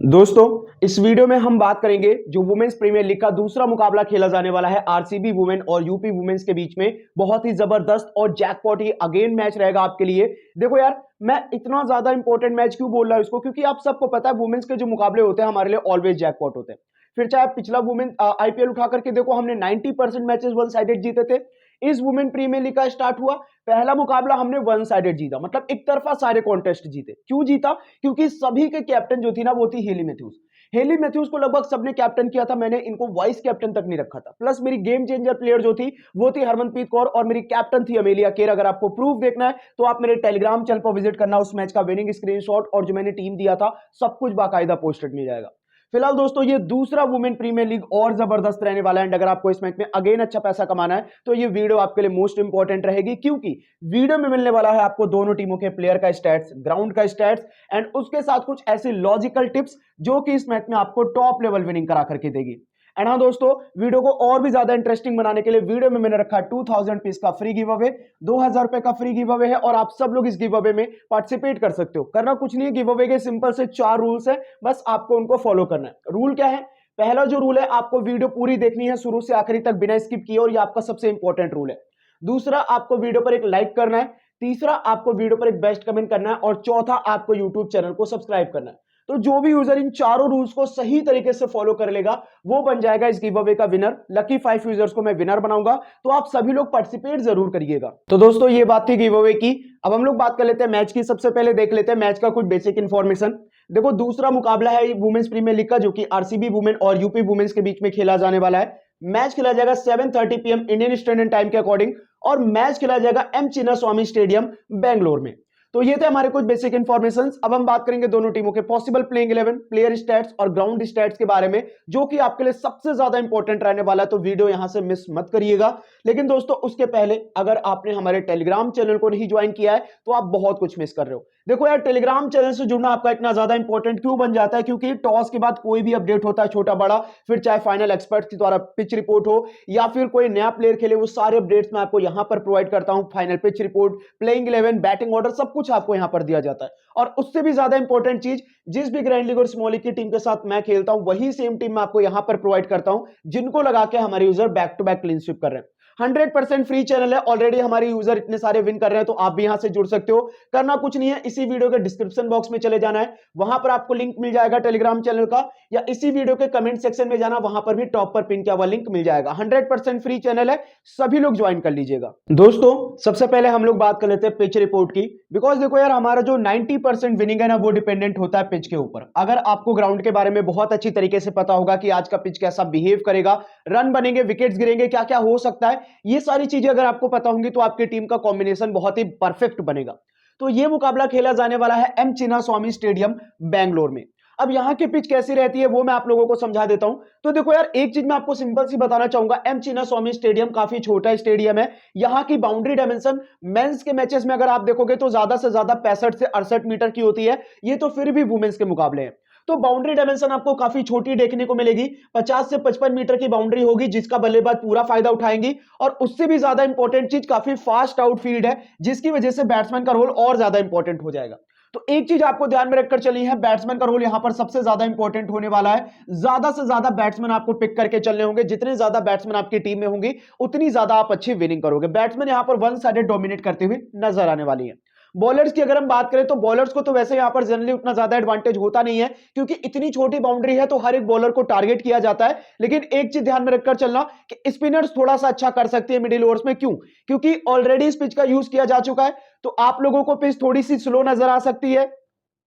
दोस्तों, इस वीडियो में हम बात करेंगे जो वुमेन्स प्रीमियर लीग का दूसरा मुकाबला खेला जाने वाला है आरसीबी वुमेन और यूपी वुमेन्स के बीच में। बहुत ही जबरदस्त और जैकपॉट ही अगेन मैच रहेगा आपके लिए। देखो यार, मैं इतना ज्यादा इंपॉर्टेंट मैच क्यों बोल रहा हूं इसको, क्योंकि आप सबको पता है वुमेन्स के जो मुकाबले होते हैं हमारे लिए ऑलवेज जैकपॉट होते हैं। फिर चाहे आप पिछला वुमेन आईपीएल उठा करके देखो, हमने 90% मैचेस वन साइडेड जीते थे। इस वुमेन प्रीमियर लीग का स्टार्ट हुआ, पहला मुकाबला हमने वन साइडेड जीता, मतलब एक तरफा सारे कॉन्टेस्ट जीते। क्यों जीता? क्योंकि सभी के कैप्टन जो थी ना वो थी हेली मैथ्यूज। हेली मैथ्यूज को लगभग सबने कैप्टन किया था, मैंने इनको वाइस कैप्टन तक नहीं रखा था। प्लस मेरी गेम चेंजर प्लेयर जो थी वो थी हरमनप्रीत कौर और मेरी कैप्टन थी अमेलिया केर। अगर आपको प्रूफ देखना है तो आप मेरे टेलीग्राम चैनल पर विजिट करना, उस मैच का विनिंग स्क्रीनशॉट और जो मैंने टीम दिया था सब कुछ बाकायदा पोस्टेड मिल जाएगा। फिलहाल दोस्तों, ये दूसरा वुमेन प्रीमियर लीग और जबरदस्त रहने वाला है। एंड अगर आपको इस मैच में अगेन अच्छा पैसा कमाना है तो ये वीडियो आपके लिए मोस्ट इंपॉर्टेंट रहेगी, क्योंकि वीडियो में मिलने वाला है आपको दोनों टीमों के प्लेयर का स्टैट्स, ग्राउंड का स्टैट्स एंड उसके साथ कुछ ऐसी लॉजिकल टिप्स जो कि इस मैच में आपको टॉप लेवल विनिंग करा करके देगी। एंड हाँ दोस्तों, वीडियो को और भी ज्यादा इंटरेस्टिंग बनाने के लिए वीडियो में मैंने रखा 2000 पीस का फ्री गिव अवे, 2000 रुपए का फ्री गिव अवे है और आप सब लोग इस गिव अवे में पार्टिसिपेट कर सकते हो। करना कुछ नहीं है, गिव अवे के सिंपल से 4 रूल्स है, बस आपको उनको फॉलो करना है। रूल क्या है? पहला जो रूल है, आपको वीडियो पूरी देखनी है शुरू से आखिरी तक बिना स्किप किए, और ये आपका सबसे इंपॉर्टेंट रूल है। दूसरा, आपको वीडियो पर एक लाइक करना है। तीसरा, आपको वीडियो पर एक बेस्ट कमेंट करना है और चौथा, आपको यूट्यूब चैनल को सब्सक्राइब करना है। तो जो भी यूजर इन चारों रूल्स को सही तरीके से फॉलो कर लेगा वो बन जाएगा इस गिव अवे का विनर। लकी 5 यूजर्स को मैं विनर बनाऊंगा, तो आप सभी लोग पार्टिसिपेट जरूर करिएगा। तो दोस्तों, ये बात थी गिव अवे की। अब हम लोग बात कर लेते हैं मैच की। सबसे पहले देख लेते हैं मैच का कुछ बेसिक इंफॉर्मेशन। देखो, दूसरा मुकाबला है वुमेन्स प्रीमियर लीग का, जो कि आरसीबी वुमेन और यूपी वुमेन्स के बीच में खेला जाने वाला है। मैच खेला जाएगा 7:30 PM इंडियन स्टैंडर्ड टाइम के अकॉर्डिंग, और मैच खेला जाएगा एम चिन्नास्वामी स्टेडियम बेंगलोर में। तो ये थे हमारे कुछ बेसिक इंफॉर्मेशंस। अब हम बात करेंगे दोनों टीमों के पॉसिबल प्लेइंग 11, प्लेयर स्टैट्स और ग्राउंड स्टैट्स के बारे में, जो कि आपके लिए सबसे ज्यादा इंपॉर्टेंट रहने वाला है। तो वीडियो यहां से मिस मत करिएगा। लेकिन दोस्तों, उसके पहले अगर आपने हमारे टेलीग्राम चैनल को नहीं ज्वाइन किया है तो आप बहुत कुछ मिस कर रहे हो। देखो यार, टेलीग्राम चैनल से जुड़ना आपका इतना ज्यादा इंपॉर्टेंट क्यों बन जाता है? क्योंकि टॉस के बाद कोई भी अपडेट होता है छोटा बड़ा, फिर चाहे फाइनल एक्सपर्ट के द्वारा पिच रिपोर्ट हो या फिर कोई नया प्लेयर खेले, वो सारे अपडेट्स मैं आपको यहां पर प्रोवाइड करता हूं। Final pitch report, playing 11, batting order, सब कुछ आपको यहां पर दिया जाता है। और उससे भी ज्यादा इंपॉर्टेंट चीज, जिस भी ग्रैंड लीग और स्मॉल लीग की टीम के साथ मैं खेलता हूं वही सेम टीम मैं आपको यहां पर प्रोवाइड करता हूं, जिनको लगा के हमारे user back to back clean sweep कर रहे हैं। 100% फ्री चैनल है, ऑलरेडी हमारे यूजर इतने सारे विन कर रहे हैं, तो आप भी यहां से जुड़ सकते हो। करना कुछ नहीं है, इसी वीडियो के डिस्क्रिप्शन बॉक्स में चले जाना है, वहां पर आपको लिंक मिल जाएगा टेलीग्राम चैनल का, या इसी वीडियो के कमेंट सेक्शन में जाना, वहां पर भी टॉप पर पिन किया हुआ लिंक मिल जाएगा। 100% फ्री चैनल है, सभी लोग ज्वाइन कर लीजिएगा। दोस्तों, सबसे पहले हम लोग बात कर लेते हैं पिच रिपोर्ट की। बिकॉज देखो यार, हमारा जो 90% विनिंग है ना, वो डिपेंडेंट होता है पिच के ऊपर। अगर आपको ग्राउंड के बारे में बहुत अच्छी तरीके से पता होगा कि आज का पिच कैसा बिहेव करेगा, रन बनेंगे, विकेट्स गिरेंगे, क्या क्या हो सकता है, ये सारी चीजें अगर आपको पता होंगी तो आपकी टीम का कॉम्बिनेशन बहुत ही परफेक्ट बनेगा। तो ये मुकाबला खेला जाने वाला है एम चिन्नास्वामी स्टेडियम बेंगलोर में। अब यहां की पिच कैसी रहती है वो मैं आप लोगों को समझा देता हूं। तो देखो यार, एक चीज मैं आपको सिंपल सी बताना चाहूंगा, एम चिन्नास्वामी स्टेडियम काफी छोटा स्टेडियम है। यहां की बाउंड्री डायमेंशन मेंस के मैचेस में अगर आप देखोगे तो ज्यादा से ज्यादा 65 से 68 मीटर की होती है, ये तो फिर भी वुमेन्स के मुकाबले है। तो बाउंड्री डायमेंशन आपको काफी छोटी देखने को मिलेगी, 50 से 55 मीटर की बाउंड्री होगी, जिसका बल्लेबाज पूरा फायदा उठाएंगी। और उससे भी ज्यादा इंपॉर्टेंट चीज, काफी फास्ट आउटफील्ड है, जिसकी वजह से बैट्समैन का रोल और ज्यादा इंपॉर्टेंट हो जाएगा। तो एक चीज आपको ध्यान में रखकर चलनी है, बैट्समैन का रोल यहां पर सबसे ज्यादा इंपॉर्टेंट होने वाला है। ज्यादा से ज्यादा बैट्समैन आपको पिक करके चलने होंगे, जितने ज्यादा बैट्समैन आपकी टीम में होंगे उतनी ज्यादा आप अच्छी विनिंग करोगे। बैट्समैन यहां पर वन साइडेड डोमिनेट करते हुए नजर आने वाली है। बॉलर्स की अगर हम बात करें तो बॉलर्स को तो वैसे यहां पर जनरली उतना ज्यादा एडवांटेज होता नहीं है, क्योंकि इतनी छोटी बाउंड्री है तो हर एक बॉलर को टारगेट किया जाता है। लेकिन एक चीज ध्यान में रखकर चलना कि स्पिनर्स थोड़ा सा अच्छा कर सकते हैं मिडिल ओवर्स में। क्यों? क्योंकि ऑलरेडी इस पिच का यूज किया जा चुका है, तो आप लोगों को पिच थोड़ी सी स्लो नजर आ सकती है,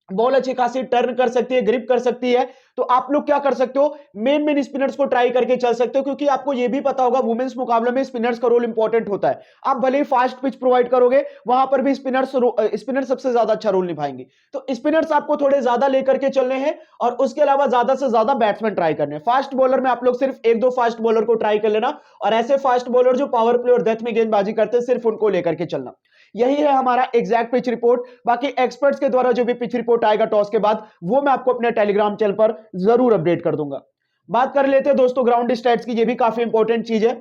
बॉल अच्छी खासी टर्न कर सकती है, ग्रिप कर सकती है। तो आप लोग क्या कर सकते हो, मेन स्पिनर्स को ट्राई करके चल सकते हो, क्योंकि आपको यह भी पता होगा वुमेन्स मुकाबले में स्पिनर्स का रोल इंपॉर्टेंट होता है। आप भले ही फास्ट पिच प्रोवाइड करोगे, वहां पर भी स्पिनर सबसे ज्यादा अच्छा रोल निभाएंगे। तो स्पिनर्स आपको थोड़े ज्यादा लेकर के चलने हैं, और उसके अलावा ज्यादा से ज्यादा बैट्समैन ट्राई करने हैं। फास्ट बॉलर में आप लोग सिर्फ एक दो फास्ट बॉलर को ट्राई कर लेना, और ऐसे फास्ट बॉलर जो पावर प्ले और डेथ में गेंदबाजी करते हैं, सिर्फ उनको लेकर के चलना। यही है हमारा एग्जैक्ट पिच रिपोर्ट। बाकी एक्सपर्ट्स के द्वारा जो भी पिच रिपोर्ट आएगा टॉस के बाद, वो मैं आपको अपने टेलीग्राम चैनल पर जरूर अपडेट कर दूंगा। बात कर लेते हैं दोस्तों ग्राउंड स्टैट्स की, ये भी काफी इंपॉर्टेंट चीज है।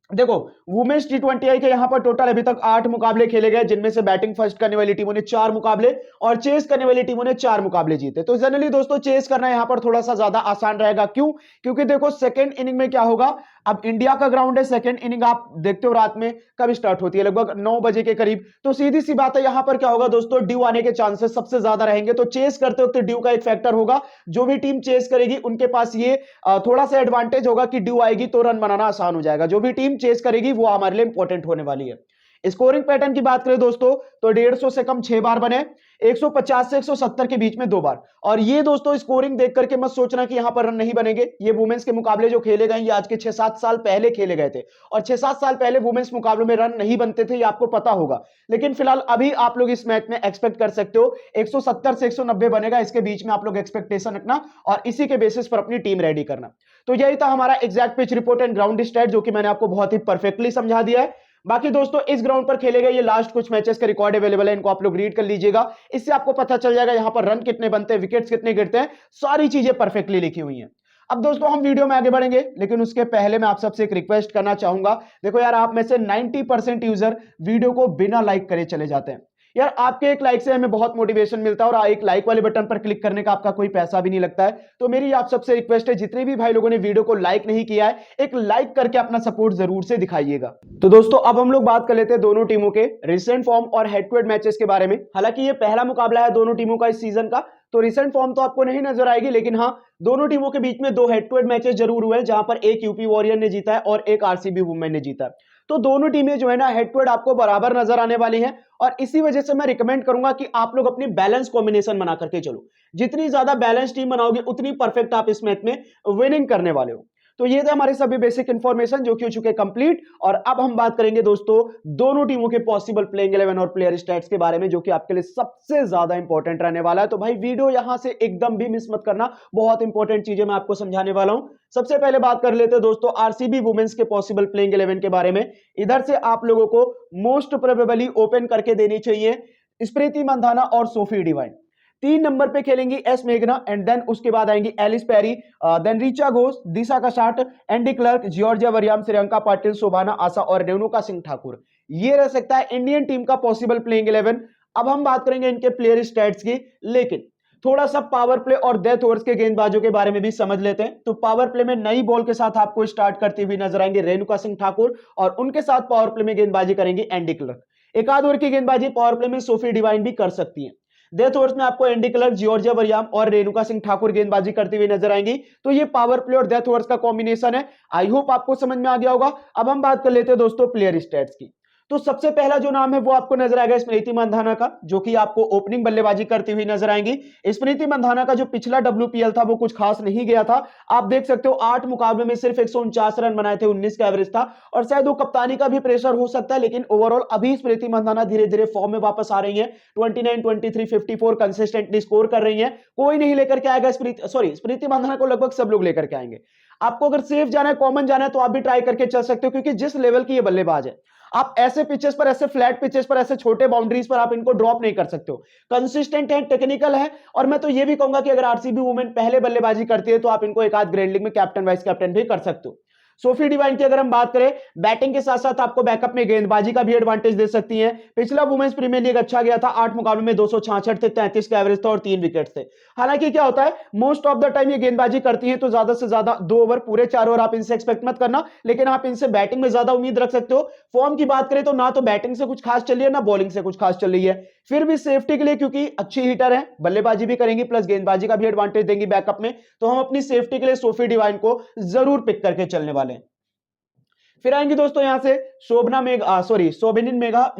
देखो वुमेन्स T20I के यहां पर टोटल अभी तक 8 मुकाबले खेले गए, जिनमें से बैटिंग फर्स्ट करने वाली टीमों ने 4 मुकाबले और चेस करने वाली टीमों ने 4 मुकाबले जीते। तो जनरली दोस्तों चेस करना यहां पर थोड़ा सा ज्यादा आसान रहेगा। क्यों? क्योंकि देखो सेकंड इनिंग में क्या होगा, अब इंडिया का ग्राउंड है, सेकंड इनिंग आप देखते हो रात में कब स्टार्ट होती है, लगभग 9 बजे के करीब। तो सीधी सी बात है यहां पर क्या होगा दोस्तों, ड्यू आने के चांसेस सबसे ज्यादा रहेंगे। तो चेस करते वक्त ड्यू का एक फैक्टर होगा। जो भी टीम चेस करेगी उनके पास ये थोड़ा सा एडवांटेज होगा कि ड्यू आएगी तो रन बनाना आसान हो जाएगा। जो भी टीम चेस करेगी वो हमारे लिए इंपॉर्टेंट होने वाली है। स्कोरिंग पैटर्न की बात करें दोस्तों तो 150 से कम 6 बार बने, 150 से 170 के बीच में 2 बार। और ये दोस्तों स्कोरिंग देख करके मत सोचना कि यहां पर रन नहीं बनेंगे। ये वुमेन्स के मुकाबले जो खेले गए ये आज के 6-7 साल पहले खेले गए थे, और 6-7 साल पहले वुमेन्स मुकाबलों में रन नहीं बनते थे, ये आपको पता होगा। लेकिन फिलहाल अभी आप लोग इस मैच में एक्सपेक्ट कर सकते हो 170 से 190 बनेगा, इसके बीच में आप लोग एक्सपेक्टेशन रखना और इसी के बेसिस पर अपनी टीम रेडी करना। तो यही था हमारा exact pitch report and ground stat, जो कि मैंने आपको बहुत ही परफेक्टली समझा दिया है। बाकी दोस्तों इस ग्राउंड पर खेले गए ये लास्ट कुछ मैचेस का रिकॉर्ड अवेलेबल है, इनको आप लोग रीड कर लीजिएगा। इससे आपको पता चल जाएगा यहां पर रन कितने बनते हैं, विकेट्स कितने गिरते हैं, सारी चीजें परफेक्टली लिखी हुई हैं। अब दोस्तों हम वीडियो में आगे बढ़ेंगे, लेकिन उसके पहले मैं आप सबसे एक रिक्वेस्ट करना चाहूंगा। देखो यार, आप में से 90% यूजर वीडियो को बिना लाइक करे चले जाते हैं। यार आपके एक लाइक से हमें बहुत मोटिवेशन मिलता है, और एक लाइक वाले बटन पर क्लिक करने का आपका कोई पैसा भी नहीं लगता है। तो मेरी आप सबसे रिक्वेस्ट है, जितने भी भाई लोगों ने वीडियो को लाइक नहीं किया है, एक लाइक करके अपना सपोर्ट जरूर से दिखाइएगा। तो दोस्तों अब हम लोग बात कर लेते हैं दोनों टीमों के रिसेंट फॉर्म और हेड टू हेड मैचेस के बारे में। हालांकि ये पहला मुकाबला है दोनों टीमों का इस सीजन का, तो रिसेंट फॉर्म तो आपको नहीं नजर आएगी, लेकिन हाँ दोनों टीमों के बीच में 2 हेड टू हेड मैचेस जरूर हुए हैं, जहां पर एक यूपी वॉरियर ने जीता है और एक आरसीबी वुमेन ने जीता है। तो दोनों टीमें जो है ना हेड टू हेड आपको बराबर नजर आने वाली हैं, और इसी वजह से मैं रिकमेंड करूंगा कि आप लोग अपनी बैलेंस कॉम्बिनेशन बना करके चलो। जितनी ज्यादा बैलेंस टीम बनाओगे उतनी परफेक्ट आप इस मैच में विनिंग करने वाले हो। तो ये थे हमारे सभी बेसिक इंफॉर्मेशन जो कि हो चुके कंप्लीट। और अब हम बात करेंगे दोस्तों दोनों टीमों के पॉसिबल प्लेइंग 11 और प्लेयर स्टैट्स के बारे में, जो कि आपके लिए सबसे ज्यादा इंपॉर्टेंट रहने वाला है। तो भाई वीडियो यहां से एकदम भी मिस मत करना, बहुत इंपॉर्टेंट चीजें मैं आपको समझाने वाला हूं। सबसे पहले बात कर लेते हैं दोस्तों आरसीबी वुमेन्स के पॉसिबल प्लेइंग 11 के बारे में। इधर से आप लोगों को मोस्ट प्रोबेबली ओपन करके देनी चाहिए स्मृति मंधाना और सोफी डिवाइन। 3 नंबर पे खेलेंगी एस मेघना, एंड देन उसके बाद आएंगी Ellyse Perry, then Richa Ghosh, Disha Kasat, Andy Clerk, Georgia Wareham, Shreyanka Patil, Shobhana Asha और रेणुका सिंह ठाकुर। ये रह सकता है इंडियन टीम का पॉसिबल प्लेइंग 11। अब हम बात करेंगे इनके प्लेयर स्टैट्स की, लेकिन थोड़ा सा पावर प्ले और डेथ ओवर्स के गेंदबाजों के बारे में भी समझ लेते हैं। तो पावर प्ले में नई बॉल के साथ आपको स्टार्ट करती हुई नजर आएंगे रेणुका सिंह ठाकुर, और उनके साथ पावर प्ले में गेंदबाजी करेंगी एंडी क्लर्क। एक आध ओवर की गेंदबाजी पावर प्ले में सोफी डिवाइन भी कर सकती है। डेथ ओवर्स में आपको एंडी क्लर्क, जॉर्जिया वरियाम और रेणुका सिंह ठाकुर गेंदबाजी करती हुई नजर आएंगी। तो ये पावर प्ले और डेथ ओवर्स का कॉम्बिनेशन है। आई होप आपको समझ में आ गया होगा। अब हम बात कर लेते हैं दोस्तों प्लेयर स्टैट्स की। तो सबसे पहला जो नाम है वो आपको नजर आएगा स्मृति मंधाना का, जो कि आपको ओपनिंग बल्लेबाजी करती हुई नजर आएंगी। स्मृति मंधाना का जो पिछला डब्ल्यूपीएल था वो कुछ खास नहीं गया था। आप देख सकते हो 8 मुकाबले में सिर्फ 149 रन बनाए थे, 19 का एवरेज था, और शायद वो कप्तानी का भी प्रेशर हो सकता है। लेकिन ओवरऑल अभी स्मृति मंधाना धीरे धीरे फॉर्म में वापस आ रही है। 29, 23, 54 कंसिस्टेंटली स्कोर कर रही है। कोई नहीं लेकर के आएगा स्मृति मंधाना को लगभग सब लोग लेकर के आएंगे। आपको अगर सेफ जाना है, कॉमन जाना है, तो आप भी ट्राई करके चल सकते हो, क्योंकि जिस लेवल की ये बल्लेबाज है आप ऐसे पिचेस पर, ऐसे फ्लैट पिचेस पर, ऐसे छोटे बाउंड्रीज पर आप इनको ड्रॉप नहीं कर सकते हो। कंसिस्टेंट है, टेक्निकल है, और मैं तो ये भी कहूंगा कि अगर आरसीबी वुमेन पहले बल्लेबाजी करती है तो आप इनको एक आध ग्रैंड लीग में कैप्टन वाइस कैप्टन भी कर सकते हो। सोफी डिवाइन की अगर हम बात करें, बैटिंग के साथ साथ आपको बैकअप में गेंदबाजी का भी एडवांटेज दे सकती हैं। पिछला वुमेन्स प्रीमियर लीग अच्छा गया था, 8 मुकाबले में 266 थे, 33 का एवरेज था और 3 विकेट थे। हालांकि क्या होता है, मोस्ट ऑफ द टाइम ये गेंदबाजी करती हैं तो ज्यादा से ज्यादा 2 ओवर, पूरे 4 ओवर आप इनसे एक्सपेक्ट मत करना, लेकिन आप इनसे बैटिंग में ज्यादा उम्मीद रख सकते हो। फॉर्म की बात करें तो ना तो बैटिंग से कुछ खास चल रही है, ना बॉलिंग से कुछ खास चल रही है। फिर भी सेफ्टी के लिए, क्योंकि अच्छी हिटर है, बल्लेबाजी भी करेंगी प्लस गेंदबाजी का भी एडवांटेज देंगी बैकअप में, तो हम अपनी सेफ्टी के लिए सोफी डिवाइन को जरूर पिक करके चलने वाले हैं। फिर आएंगे दोस्तों यहां से शोभनिन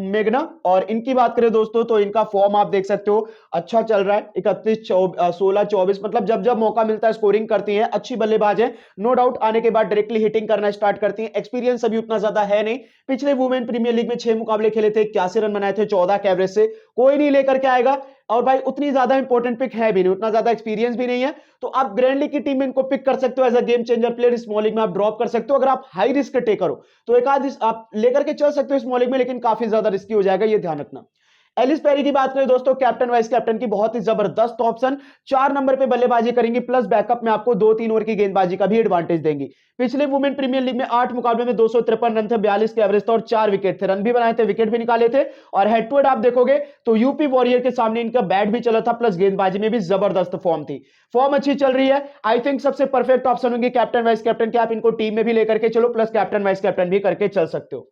मेघना, और इनकी बात करें दोस्तों तो इनका फॉर्म आप देख सकते हो अच्छा चल रहा है। 31, 16, 24, मतलब जब जब मौका मिलता है स्कोरिंग करती है, अच्छी बल्लेबाज है नो डाउट। आने के बाद डायरेक्टली हिटिंग करना स्टार्ट करती है। एक्सपीरियंस अभी उतना ज्यादा है नहीं, पिछले वुमेन प्रीमियर लीग में 6 मुकाबले खेले थे, 81 रन बनाए थे 14 के एवरेज से। कोई नहीं लेकर के आएगा, और भाई उतनी ज्यादा इंपॉर्टेंट पिक है भी नहीं, उतना ज्यादा एक्सपीरियंस भी नहीं है, तो आप ग्रैंड लीग की टीम में इनको पिक कर सकते हो as a game changer player. Small league में आप ड्रॉप कर सकते हो। अगर आप हाई रिस्क टेकर हो तो एक आध आप लेकर के चल सकते हो स्मॉल लीग में, लेकिन काफी ज्यादा रिस्की हो जाएगा, ये ध्यान रखना। एलिस पेरी की बात करें दोस्तों, कैप्टन वाइस कैप्टन की बहुत ही जबरदस्त ऑप्शन, 4 नंबर पे बल्लेबाजी करेंगी, प्लस बैकअप में आपको 2-3 ओवर की गेंदबाजी का भी एडवांटेज देंगी। पिछले वुमेन प्रीमियर लीग में 8 मुकाबले में 253 रन थे, 42 के एवरेज था और 4 विकेट थे, रन भी बनाए थे, विकेट भी निकाले थे। और हेड टू हेड आप देखोगे तो यूपी वॉरियर के सामने इनका बैट भी चला था, प्लस गेंदबाजी में भी जबरदस्त फॉर्म थी, फॉर्म अच्छी चल रही है। आई थिंक सबसे परफेक्ट ऑप्शन होंगे कैप्टन वाइस कैप्टन के, आप इनको टीम में भी लेकर के चलो, प्लस कैप्टन वाइस कैप्टन भी करके चल सकते हो।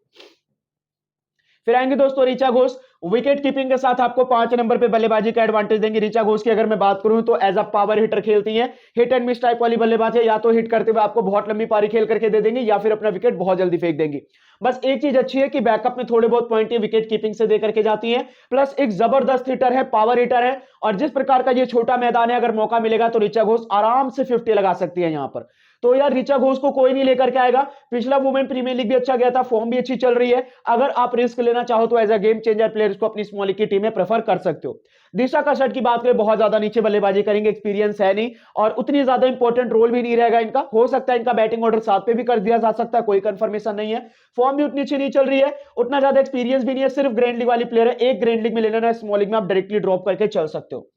फिर आएंगे दोस्तों ऋचा घोष, विकेट कीपिंग के साथ आपको 5 नंबर पे बल्लेबाजी का एडवांटेज देंगे। ऋचा घोष की अगर मैं बात करूं तो एज अ पावर हिटर खेलती हैं, हिट एंड मिस टाइप वाली बल्लेबाज है, या तो हिट करते हुए आपको बहुत लंबी पारी खेल करके दे देंगे या फिर अपना विकेट बहुत जल्दी फेंक देंगी। बस एक चीज अच्छी है कि बैकअप में थोड़े बहुत पॉइंट विकेट कीपिंग से दे करके जाती है, प्लस एक जबरदस्त हिटर है, पावर हिटर है, और जिस प्रकार का ये छोटा मैदान है, अगर मौका मिलेगा तो ऋचा घोष आराम से 50 लगा सकती है यहां पर। तो यार ऋचा घोष को कोई नहीं लेकर के आएगा, पिछला वुमेन प्रीमियर लीग भी अच्छा गया था, फॉर्म भी अच्छी चल रही है। अगर आप रिस्क लेना चाहो तो as a game changer player को अपनी स्मॉल लीग की टीम में प्रेफर कर सकते हो। दिशा कसट की बात करें, बहुत ज्यादा नीचे बल्लेबाजी करेंगे, एक्सपीरियंस है नहीं और उतनी ज्यादा इंपॉर्टेंट रोल भी नहीं रहेगा इनका, हो सकता है इनका बैटिंग ऑर्डर 7 पे भी कर दिया जा सकता है, कोई कंफर्मेशन नहीं है। फॉर्म भी उतनी अच्छी नहीं चल रही है, उतना ज्यादा एक्सपीरियंस भी नहीं है, सिर्फ ग्रैंड लीग वाली प्लेयर है, एक ग्रैंड लीग में ले लेना है, स्मॉल लीग में आप डायरेक्टली ड्रॉप करके चल सकते हो।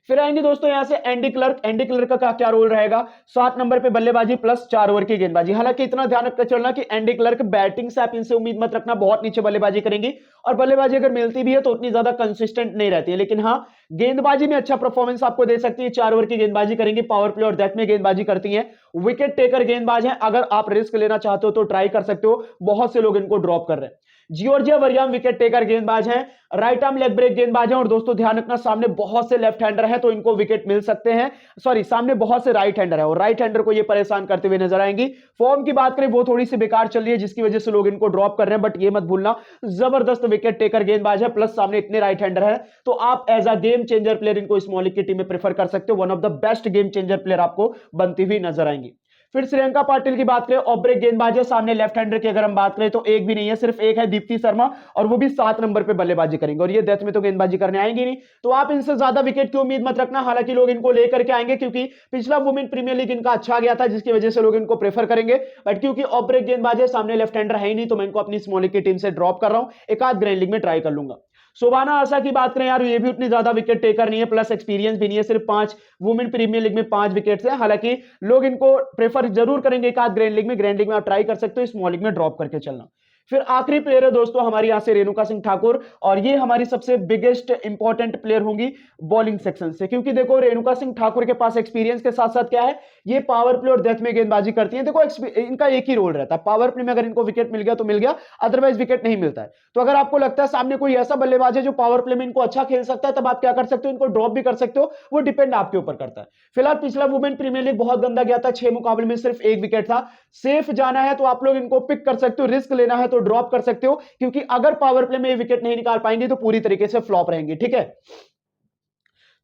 फिर आएंगे दोस्तों यहां से एंडी क्लर्क, एंडी क्लर्क का क्या रोल रहेगा, 7 नंबर पे बल्लेबाजी प्लस 4 ओवर की गेंदबाजी। हालांकि इतना ध्यान रखकर चलना कि एंडी क्लर्क बैटिंग से आप इनसे उम्मीद मत रखना, बहुत नीचे बल्लेबाजी करेंगी और बल्लेबाजी अगर मिलती भी है तो उतनी ज्यादा कंसिस्टेंट नहीं रहती है, लेकिन हाँ गेंदबाजी में अच्छा परफॉर्मेंस आपको दे सकती है। 4 ओवर की गेंदबाजी करेंगी, पावर प्ले और डेथ में गेंदबाजी करती है, विकेट टेकर गेंदबाज है, अगर आप रिस्क लेना चाहते हो तो ट्राई कर सकते हो, बहुत से लोग इनको ड्रॉप कर रहे हैं। जियोर्जिया वरियाम विकेट टेकर गेंदबाज हैं, राइट आर्म लेग ब्रेक गेंदबाज हैं, और दोस्तों ध्यान रखना सामने बहुत से लेफ्ट हैंडर हैं तो इनको विकेट मिल सकते हैं, सॉरी सामने बहुत से राइट हैंडर है और राइट हैंडर को ये परेशान करते हुए नजर आएंगी। फॉर्म की बात करें वो थोड़ी सी बेकार चल रही है जिसकी वजह से लोग इनको ड्रॉप कर रहे हैं, बट ये मत भूलना जबरदस्त विकेट टेकर गेंदबाज है, प्लस सामने इतने राइट हैंडर है, तो आप as a game changer player इनको स्मॉल लीग की टीम में प्रेफर कर सकते हो। One of the best game changer player आपको बनती हुई नजर आएंगी। फिर श्रियंका पाटिल की बात करें, ऑफ ब्रेक गेंदबाज है, सामने लेफ्ट हैंडर की अगर हम बात करें तो एक भी नहीं है, सिर्फ एक है दीप्ति शर्मा, और वो भी 7 नंबर पे बल्लेबाजी करेंगे, और ये डेथ में तो गेंदबाजी करने आएंगे नहीं, तो आप इनसे ज्यादा विकेट की उम्मीद मत रखना। हालांकि लोग इनको लेकर के आएंगे क्योंकि पिछला वुमेन प्रीमियर लीग इनका अच्छा गया था, जिसकी वजह से लोग इनको प्रेफर करेंगे, बट क्योंकि ऑफ ब्रेक गेंदबाज है, सामने लेफ्ट हैंडर है ही नहीं, तो मैं इनको अपनी स्मॉल लीग की टीम से ड्रॉप कर रहा हूं, एक आध ग्रैंड लीग में ट्राई कर लूंगा। शोभाना आशा की बात करें यार, ये भी उतनी ज्यादा विकेट टेकर नहीं है, प्लस एक्सपीरियंस भी नहीं है, सिर्फ 5 वुमेन प्रीमियर लीग में 5 विकेट है। हालांकि लोग इनको प्रेफर जरूर करेंगे एक आध ग्रैंड लीग में, ग्रैंड लीग में आप ट्राई कर सकते हो, स्मॉल लीग में ड्रॉप करके चलना। फिर आखिरी प्लेयर है दोस्तों हमारी यहां से रेणुका सिंह ठाकुर, और ये हमारी सबसे बिगेस्ट इंपॉर्टेंट प्लेयर होंगी बॉलिंग सेक्शन से, क्योंकि देखो रेणुका सिंह ठाकुर के पास एक्सपीरियंस के साथ साथ क्या है, ये पावर प्ले और डेथ में गेंदबाजी करती है। देखो इनका एक ही रोल रहता है, पावर प्ले में अगर इनको विकेट मिल गया तो मिल गया, अदरवाइज विकेट नहीं मिलता है। तो अगर आपको लगता है सामने कोई ऐसा बल्लेबाज है जो पावर प्ले में इनको अच्छा खेल सकता है, तब आप क्या कर सकते हो, इनको ड्रॉप भी कर सकते हो, वो डिपेंड आपके ऊपर करता है। फिलहाल पिछला वुमेन प्रीमियर लीग बहुत गंदा गया था, 6 मुकाबले में सिर्फ 1 विकेट था, सेफ जाना है तो आप लोग इनको पिक कर सकते हो, रिस्क लेना है तो ड्रॉप कर सकते हो, क्योंकि अगर पावर प्ले में विकेट नहीं निकाल पाएंगे तो पूरी तरीके से फ्लॉप रहेंगे, ठीक है।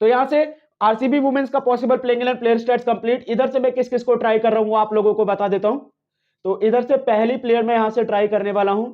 तो यहां से आरसीबी वुमेन्स का possible playing 11 player stats complete. इधर से मैं किस किस को ट्राई कर रहा हूं आप लोगों को बता देता हूं। तो इधर से पहली प्लेयर मैं यहां से ट्राई करने वाला हूं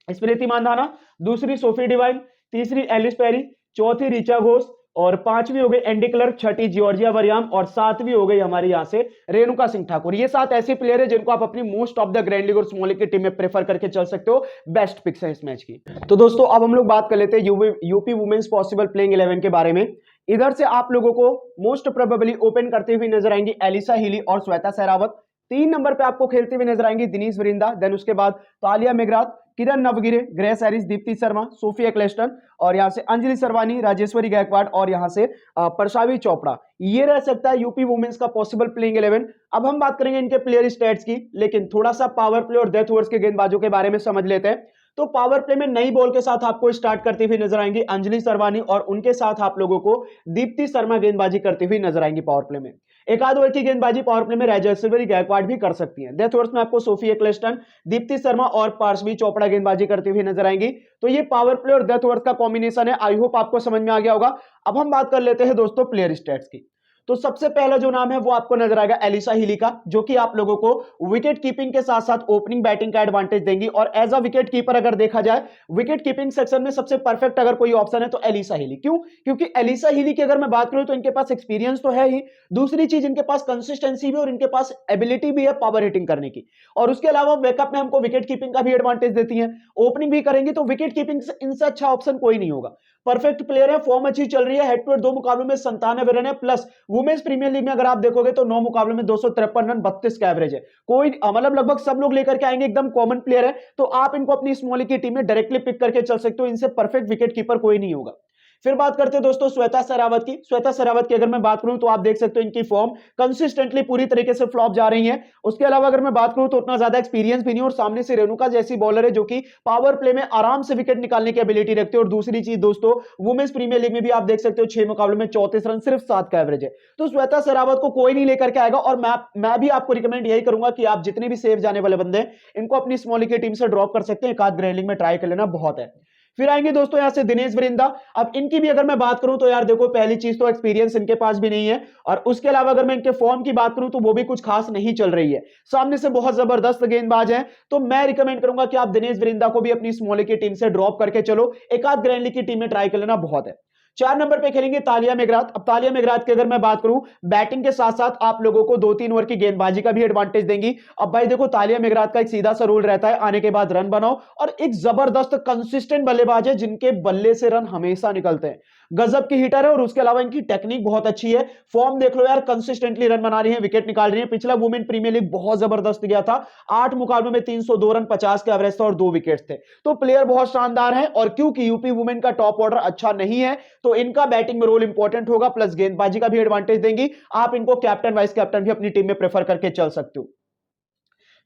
स्मृति मानधाना, दूसरी सोफी डिवाइन, तीसरी एलिस पेरी, चौथी ऋचा घोष, और 5वीं हो गई एंडी क्लर्क, छठी जियोर्जिया वरियाम, और 7वीं हो गई हमारी यहां से रेणुका सिंह ठाकुर। ये 7 ऐसे प्लेयर है जिनको आप अपनी most of the grand league और स्मॉल लीग की टीम में प्रेफर करके चल सकते हो, बेस्ट पिक्स है इस मैच की। तो दोस्तों अब हम लोग बात कर लेते हैं यूपी वुमेन्स पॉसिबल प्लेइंग 11 के बारे में। इधर से आप लोगों को मोस्ट प्रोबेबली ओपन करते हुए नजर आएंगी एलिसा हीली और श्वेता सहरावत। 3 नंबर पे आपको खेलते हुए नजर आएंगी दिनीश वरिंदा, देन उसके बाद Tahlia McGrath, Kiran Navgire, Grace Harris, Deepti Sharma, Sophia Ecclestone, और यहां से अंजलि सरवानी, राजेश्वरी गायकवाड़, और यहां से परशावी चोपड़ा। ये रह सकता है यूपी वुमेन्स का पॉसिबल प्लेइंग 11। अब हम बात करेंगे इनके प्लेयर स्टैट्स की, लेकिन थोड़ा सा पावर प्ले और डेथ ओवर्स के गेंदबाजों के बारे में समझ लेते हैं। तो पावर प्ले में नई बॉल के साथ आपको स्टार्ट करती हुई नजर आएंगी अंजलि सरवानी, और उनके साथ आप लोगों को दीप्ति शर्मा गेंदबाजी करती हुई नजर आएंगी पावर प्ले में। एक आध ओवर की गेंदबाजी पावर प्ले में राजेश्वरी गायकवाड़ भी कर सकती हैं। डेथ ओवर्स में आपको सोफी क्लेस्टन, दीप्ति शर्मा और पार्श्वी चोपड़ा गेंदबाजी करती हुई नजर आएंगी। तो ये पावर प्ले और डेथ ओवर्स का कॉम्बिनेशन है, आई होप आपको समझ में आ गया होगा। अब हम बात कर लेते हैं दोस्तों प्लेयर स्टैट्स की। तो सबसे पहला जो नाम है वो आपको नजर आएगा एलिसा हीली का, जो कि आप लोगों को विकेट कीपिंग के साथ साथ ओपनिंग बैटिंग का एडवांटेज देंगी। और एज अ विकेट कीपर अगर देखा जाए विकेट कीपिंग सेक्शन में सबसे परफेक्ट अगर कोई ऑप्शन है तो एलिसा हीली। क्यों? क्योंकि एलिसा हीली की अगर मैं बात करूं तो इनके पास एक्सपीरियंस तो है ही, दूसरी चीज इनके पास कंसिस्टेंसी भी और इनके पास एबिलिटी भी है पावर हिटिंग करने की, और उसके अलावा बैकअप में हमको विकेट कीपिंग का भी एडवांटेज देती है। ओपनिंग भी करेंगे तो विकेट कीपिंग से इनसे अच्छा ऑप्शन कोई नहीं होगा। परफेक्ट प्लेयर है, फॉर्म अच्छी चल रही है, हेड टू हेड 2 मुकाबलों में 97 रन है, प्लस वुमेन्स प्रीमियर लीग में अगर आप देखोगे तो 9 मुकाबलों में 253 रन 32 का एवरेज है। कोई मतलब लगभग सब लोग लेकर के आएंगे, एकदम कॉमन प्लेयर है, तो आप इनको अपनी स्मॉल लीग की टीम में डायरेक्टली पिक करके चल सकते हो। इनसे परफेक्ट विकेट कीपर कोई नहीं होगा। फिर बात करते हैं दोस्तों श्वेता सहरावत की। श्वेता सहरावत की अगर मैं बात करूं तो आप देख सकते हो इनकी फॉर्म कंसिस्टेंटली पूरी तरीके से फ्लॉप जा रही है। उसके अलावा अगर मैं बात करूं तो उतना ज्यादा एक्सपीरियंस भी नहीं, और सामने से रेणुका जैसी बॉलर है जो कि पावर प्ले में आराम से विकेट निकालने की एबिलिटी रखते हैं। और दूसरी चीज दोस्तों, वुमेन्स प्रीमियर लीग में भी आप देख सकते हो 6 मुकाबलों में 34 रन, सिर्फ 7 का एवरेज है। तो श्वेता सहरावत को कोई नहीं लेकर के आएगा, और मैं भी आपको रिकमेंड यही करूंगा कि आप जितने भी सेव जाने वाले बंदे हैं इनको अपनी स्मॉल लीग की टीम से ड्रॉप कर सकते हैं। एक आध ग्रैंड लीग में ट्राई कर लेना बहुत है। फिर आएंगे दोस्तों यहां से दिनेश वरिंदा। अब इनकी भी अगर मैं बात करूं तो यार देखो, पहली चीज तो एक्सपीरियंस इनके पास भी नहीं है, और उसके अलावा अगर मैं इनके फॉर्म की बात करूं तो वो भी कुछ खास नहीं चल रही है। सामने से बहुत जबरदस्त गेंदबाज हैं, तो मैं रिकमेंड करूंगा कि आप दिनेश वरिंदा को भी अपनी स्मॉल की टीम से ड्रॉप करके चलो, एक आध ग्रैंड लीग की टीम में ट्राई कर लेना बहुत है। 4 नंबर पे खेलेंगे तालिया मेघरात। अब तालिया मेघरात की अगर मैं बात करूं, बैटिंग के साथ साथ आप लोगों को 2-3 ओवर की गेंदबाजी का भी एडवांटेज देंगी। अब भाई देखो, तालिया मेघरात का एक सीधा सा रूल रहता है, आने के बाद रन बनाओ, और एक जबरदस्त कंसिस्टेंट बल्लेबाज है जिनके बल्ले से रन हमेशा निकलते हैं। गजब की हिटर है, और उसके अलावा इनकी टेक्निक बहुत अच्छी है। फॉर्म देख लो यार, कंसिस्टेंटली रन बना रही है, विकेट निकाल रही है। पिछला वुमेन प्रीमियर लीग बहुत जबरदस्त गया था, 8 मुकाबलों में 302 रन 50 के एवरेज था और 2 विकेट थे। तो प्लेयर बहुत शानदार है, और क्योंकि यूपी वुमेन का टॉप ऑर्डर अच्छा नहीं है तो इनका बैटिंग में रोल इंपॉर्टेंट होगा, प्लस गेंदबाजी का भी एडवांटेज देंगी। आप इनको कैप्टन वाइस कैप्टन भी अपनी टीम में प्रेफर करके चल सकते हो।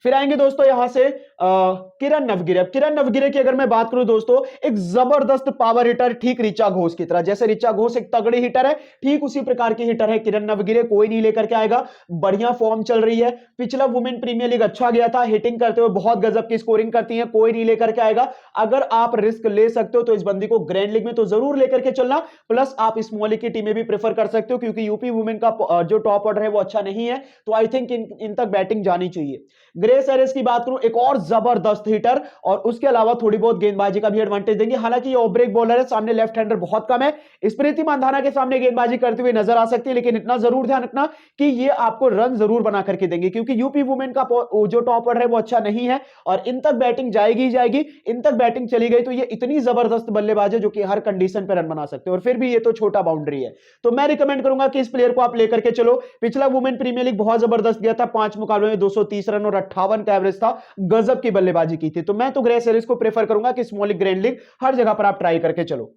फिर आएंगे दोस्तों यहां से किरण नवगिरे। किरण नवगिरे की अगर मैं बात करूं दोस्तों, एक जबरदस्त पावर हिटर, ठीक ऋचा घोष की तरह। जैसे ऋचा घोष एक तगड़ी हिटर है, ठीक उसी प्रकार की हिटर है किरण नवगिरे। कोई नहीं लेकर के आएगा, बढ़िया फॉर्म चल रही है। पिछला वुमेन प्रीमियर लीग अच्छा गया था, हिटिंग करते हुए बहुत गजब की स्कोरिंग करती है। कोई नहीं लेकर के आएगा। अगर आप रिस्क ले सकते हो तो इस बंदी को ग्रैंड लीग में तो जरूर लेकर के चलना, प्लस आप स्मॉल लीग की टीमें भी प्रेफर कर सकते हो, क्योंकि यूपी वुमेन का जो टॉप ऑर्डर है वो अच्छा नहीं है, तो आई थिंक इन तक बैटिंग जानी चाहिए। ग्रेस एरिस की बात करूं, एक और जबरदस्त हिटर, और उसके अलावा थोड़ी बहुत गेंदबाजी का भी एडवांटेज देंगे। हालांकि ये ऑफ ब्रेक बॉलर है, सामने लेफ्ट हैंडर बहुत कम है, स्मृति मानधाना के सामने गेंदबाजी करते हुए नजर आ सकती है, लेकिन इतना जरूर ध्यान रखना कि ये आपको रन जरूर बना करके देंगे, क्योंकि यूपी वुमेन का जो टॉप ऑर्डर है वो अच्छा नहीं है, और इन तक बैटिंग जाएगी ही जाएगी। इन तक बैटिंग चली गई तो ये इतनी जबरदस्त बल्लेबाज है जो कि हर कंडीशन पर रन बना सकते हैं, और फिर भी ये तो छोटा बाउंड्री है। तो मैं रिकमेंड करूंगा कि इस प्लेयर को आप लेकर के चलो। पिछला वुमेन प्रीमियर लीग बहुत जबरदस्त गया था, 5 मुकाबलों में 230 रन और 58 का एवरेज था, गजब की बल्लेबाजी की थी। तो मैं तो ग्रेस एरिस को प्रेफर करूंगा कि स्मॉल लीग, ग्रैंड लीग हर जगह पर आप ट्राई करके चलो।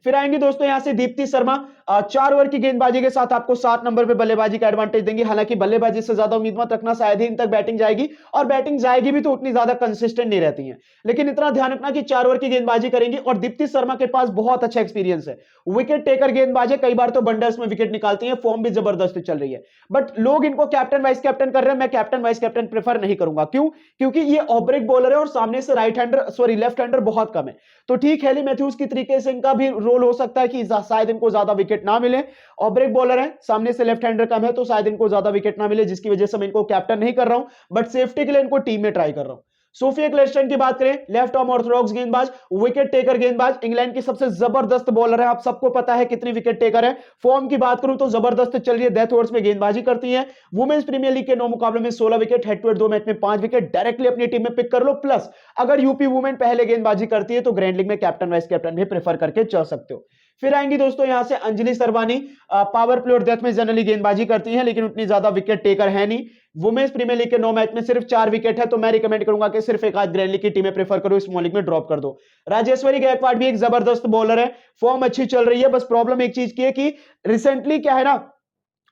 फिर आएंगे दोस्तों यहां से दीप्ति शर्मा। 4 ओवर की गेंदबाजी के साथ आपको 7 नंबर पे बल्लेबाजी का एडवांटेज देंगे। हालांकि बल्लेबाजी से ज्यादा उम्मीद मत रखना, शायद ही इन तक बैटिंग जाएगी, और बैटिंग जाएगी भी तो उतनी ज्यादा कंसिस्टेंट नहीं रहती है। लेकिन इतना ध्यान रखना कि 4 ओवर की गेंदबाजी करेंगे, और दीप्ति शर्मा के पास बहुत अच्छा एक्सपीरियंस है, विकेट टेकर गेंदबाज है, कई बार तो बंडल्स में विकेट निकालती है, फॉर्म भी जबरदस्त चल रही है। बट लोग इनको कैप्टन वाइस कैप्टन कर रहे हैं, मैं कैप्टन वाइस कैप्टन प्रेफर नहीं करूंगा। क्यों? क्योंकि ये ऑफ ब्रेक बॉलर है, और सामने से लेफ्ट हैंडर बहुत कम है। तो ठीक, हेली मैथ्यूज की तरीके से इनका भी रोल हो सकता है कि शायद इनको ज्यादा विकेट ना मिले। ऑफ ब्रेक बॉलर है, सामने से लेफ्ट हैंडर कम है, तो शायद इनको ज्यादा विकेट ना मिले, जिसकी वजह से मैं इनको कैप्टन नहीं कर रहा हूं, बट सेफ्टी के लिए इनको टीम में ट्राई कर रहा हूं। सोफिया क्लेस्टन की बात करें, लेफ्ट आर्म ऑर्थोडॉक्स गेंदबाज, विकेट टेकर गेंदबाज, इंग्लैंड की सबसे जबरदस्त बॉलर है, आप सबको पता है कितनी विकेट टेकर है। फॉर्म की बात करूं तो जबरदस्त चल रही है, डेथ ओवर्स में गेंदबाजी करती है। वुमेन्स प्रीमियर लीग के 9 मुकाबलों में 16 wicket, head to head 2 match में 5 विकेट, डायरेक्टली अपनी टीम में पिक कर लो। प्लस अगर यूपी वुमेन पहले गेंदबाजी करती है तो ग्रैंड लीग में कैप्टन वाइस कैप्टन भी प्रेफर करके चल सकते हो। फिर आएंगी दोस्तों यहां से अंजलि सरवानी। पावर प्ले और डेथ में जनरली गेंदबाजी करती हैं, लेकिन उतनी ज्यादा विकेट टेकर है नहीं। वुमेन्स प्रीमियर लीग के 9 मैच में सिर्फ 4 विकेट है, तो मैं रिकमेंड करूंगा कि सिर्फ एक आध ग्रैंड लीग की टीमें प्रेफर करो, स्मॉल लीग में ड्रॉप कर दो। राजेश्वरी गायकवाड़ भी एक जबरदस्त बॉलर है, फॉर्म अच्छी चल रही है। बस प्रॉब्लम एक चीज की है कि रिसेंटली क्या है ना,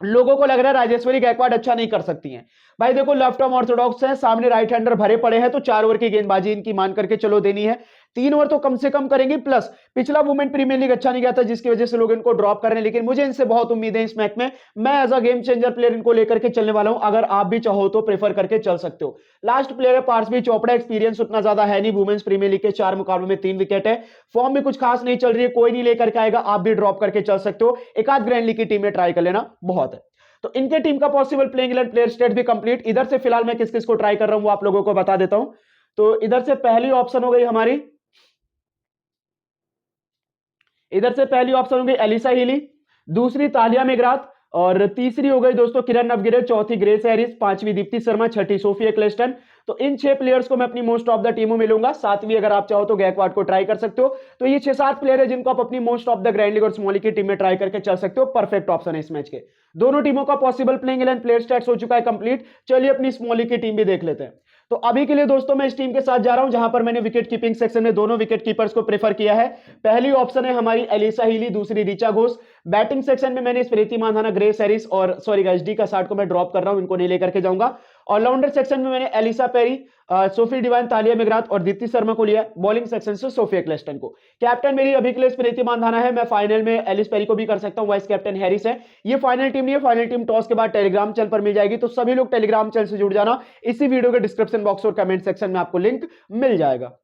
लोगों को लग रहा है राजेश्वरी गायकवाड़ अच्छा नहीं कर सकती हैं। भाई देखो, लेफ्ट आर्म ऑर्थोडॉक्स है, सामने राइट हैंडर भरे पड़े हैं, तो 4 ओवर की गेंदबाजी इनकी मान करके चलो देनी है। 3 ओवर तो कम से कम करेंगे, प्लस पिछला वुमेन प्रीमियर लीग अच्छा नहीं गया था जिसकी वजह से लोग इनको ड्रॉप कर रहे हैं, लेकिन मुझे इनसे बहुत उम्मीद है इस मैच में। मैं as a game changer player इनको लेकर के चलने वाला हूं, अगर आप भी चाहो तो प्रेफर करके चल सकते हो। लास्ट प्लेयर है पार्सवी चोपड़ा, एक्सपीरियंस उतना ज्यादा है नहीं, वुमेन्स प्रीमियर लीग के 4 मुकाबलों में 3 विकेट है, फॉर्म में कुछ खास नहीं चल रही है, कोई नहीं लेकर के आएगा, आप भी ड्रॉप करके चल सकते हो, एक आध ग्रैंड लीग की टीम में ट्राई कर लेना बहुत है। तो इनके टीम का पॉसिबल प्लेइंग 11 प्लेयर स्टेट भी कंप्लीट। इधर से फिलहाल मैं किस किस को ट्राई कर रहा हूं वो आप लोगों को बता देता हूं। तो इधर से पहली ऑप्शन हो गई हमारी, इधर से पहली ऑप्शन हो गई एलिसा हीली, दूसरी तालिया मेगराथ, और तीसरी हो गई दोस्तों किरण नवगिरे, चौथी ग्रेस हैरिस, पांचवी दीप्ति शर्मा, छठी सोफिया क्लेस्टन। तो इन 6 प्लेयर्स को मैं अपनी मोस्ट ऑफ द टीमों में लूंगा, सातवीं अगर आप चाहो तो गैकवाड को ट्राई कर सकते हो। तो ये 6-7 प्लेयर है जिनको आप अपनी most of the grand league और स्मॉल लीग की टीम में ट्राई करके चल सकते हो, परफेक्ट ऑप्शन है इस मैच के। दोनों टीमों का पॉसिबल प्लेइंग 11 प्लेयर स्टैट्स हो चुका है कंप्लीट। चलिए अपनी स्मॉल लीग की टीम भी देख लेते हैं। तो अभी के लिए दोस्तों मैं इस टीम के साथ जा रहा हूं जहां पर मैंने विकेट कीपिंग सेक्शन में दोनों विकेट कीपर्स को प्रेफर किया है। पहली ऑप्शन है हमारी एलिसा हीली, दूसरी ऋचा घोष। बैटिंग सेक्शन में मैंने स्मृति मानधना, ग्रेस हैरिस और सॉरी गाइस डी का साठ को मैं ड्रॉप कर रहा हूं, इनको नहीं लेकर के जाऊंगा। ऑलराउंडर सेक्शन में मैंने एलिसा पेरी, सोफी डिवाइन, तालिया मेगराथ और दीप्ति शर्मा को लिया। बॉलिंग सेक्शन से सोफिया क्लेस्टन को। कैप्टन मेरी अभी के लिए स्मृति मानधना है, मैं फाइनल में एलिस पेरी को भी कर सकता हूं, वाइस कैप्टन हैरिस है। ये फाइनल टीम नहीं है, फाइनल टीम टॉस के बाद टेलीग्राम चैनल पर मिल जाएगी, तो सभी लोग टेलीग्राम चैनल से जुड़ जाना, इसी वीडियो के डिस्क्रिप्शन बॉक्स और कमेंट सेक्शन में आपको लिंक मिल जाएगा।